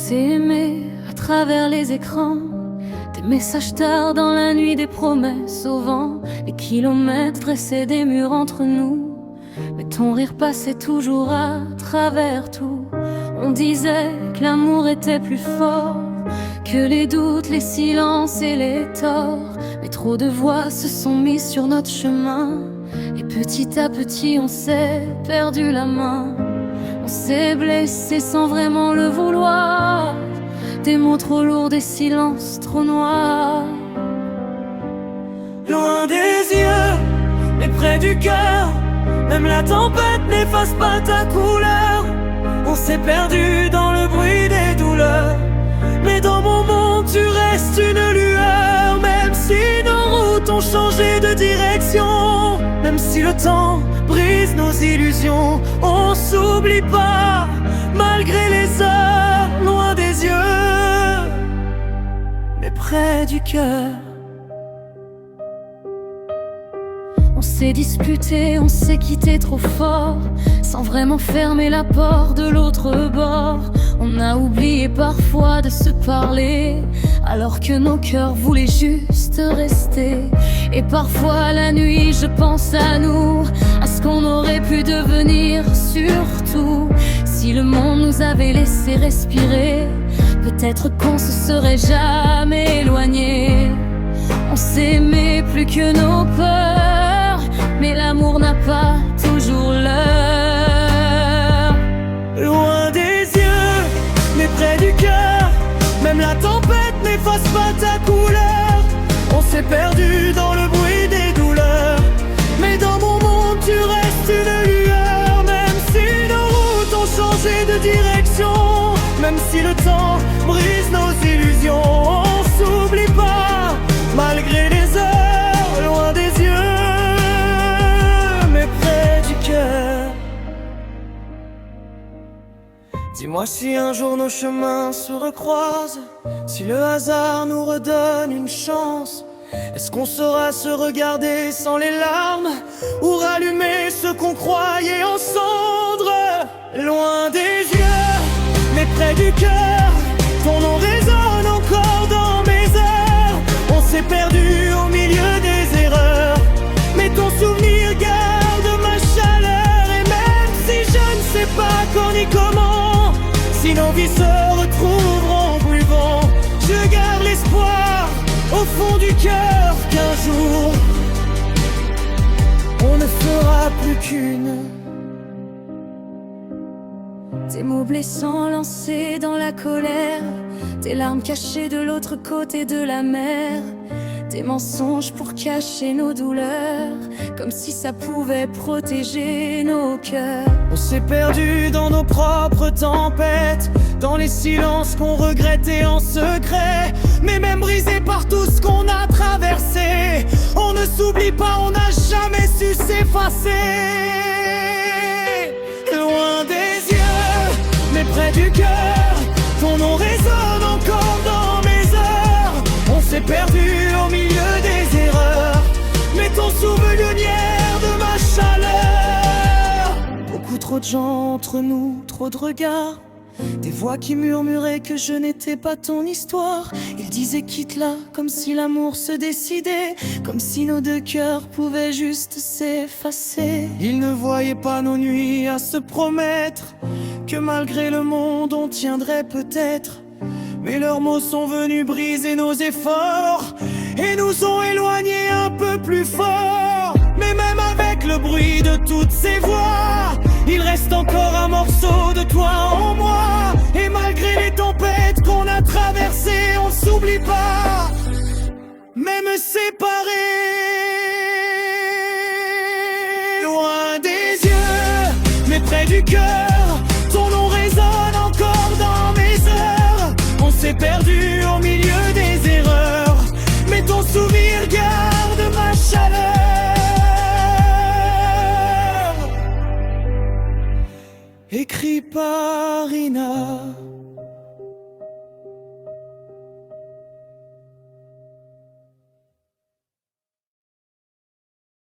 s'est aimé à travers les écrans, des messages tard dans la nuit, des promesses au vent, les kilomètres dressaient des murs entre nous. Mais ton rire passait toujours à travers tout. On disait que l'amour était plus fort que les doutes, les silences et les torts. Mais trop de voix se sont mises sur notre chemin, et petit à petit on s'est perdu la main. On s'est blessé sans vraiment le vouloir, des mots trop lourds, des silences trop noirs. Loin des yeux, mais près du cœur, même la tempête n'efface pas ta couleur. On s'est perdu dans le bruit des douleurs, mais dans mon monde tu restes une lueur. Même si nos routes ont changé de direction, même si le temps brise nos illusions, on s'oublie pas, malgré les heures. Loin des yeux, mais près du cœur. On s'est disputé, on s'est quitté trop fort, sans vraiment fermer la porte de l'autre bord. On a oublié parfois de se parler, alors que nos cœurs voulaient juste rester. Et parfois la nuit je pense à nous, à ce qu'on aurait pu devenir. Surtout si le monde nous avait laissé respirer, peut-être qu'on se serait jamais éloigné. On s'aimait plus que nos peurs, mais l'amour n'a pas toujours l'heure. Loin des yeux, mais près du cœur, même la tempête n'efface pas ta couleur. On s'est perdu dans le bruit des douleurs, mais dans mon monde tu restes une lueur. Même si nos routes ont changé de direction, même si le temps brise nos illusions, on s'oublie pas, malgré les heures. Loin des yeux, mais près du cœur. Dis-moi si un jour nos chemins se recroisent, si le hasard nous redonne une chance, est-ce qu'on saura se regarder sans les larmes, ou rallumer ce qu'on croyait en cendres? Loin des yeux, mais près du cœur, ton nom résonne encore dans mes heures. On s'est perdu au milieu des erreurs, mais ton souvenir garde ma chaleur. Et même si je ne sais pas quand ni comment, si nos vies se retrouveront plus bon, je garde l'espoir au fond du cœur qu'un jour on ne fera plus qu'une. Tes mots blessants lancés dans la colère, tes larmes cachées de l'autre côté de la mer, tes mensonges pour cacher nos douleurs, comme si ça pouvait protéger nos cœurs. On s'est perdu dans nos propres tempêtes, dans les silences qu'on regrettait en secret. Mais même brisé par tout ce qu'on a traversé, on ne s'oublie pas, on n'a jamais su s'effacer. Loin des yeux, mais près du cœur, ton nom résonne encore dans mes heures. On s'est perdu au milieu des erreurs, mais ton souvenir de ma chaleur. Beaucoup trop de gens entre nous, trop de regards, des voix qui murmuraient que je n'étais pas ton histoire. Ils disaient quitte-la, comme si l'amour se décidait, comme si nos deux cœurs pouvaient juste s'effacer. Ils ne voyaient pas nos nuits à se promettre que malgré le monde on tiendrait peut-être. Mais leurs mots sont venus briser nos efforts et nous ont éloignés un peu plus fort. Mais même avec le bruit de toutes ces voix, il reste encore un morceau de toi en moi. Et malgré les tempêtes qu'on a traversées, on s'oublie pas, même séparés. Loin des yeux, mais près du cœur, ton nom résonne encore dans mes heures. On s'est perdu au milieu des erreurs, mais ton souvenir garde ma chaleur. Écrit par Ina.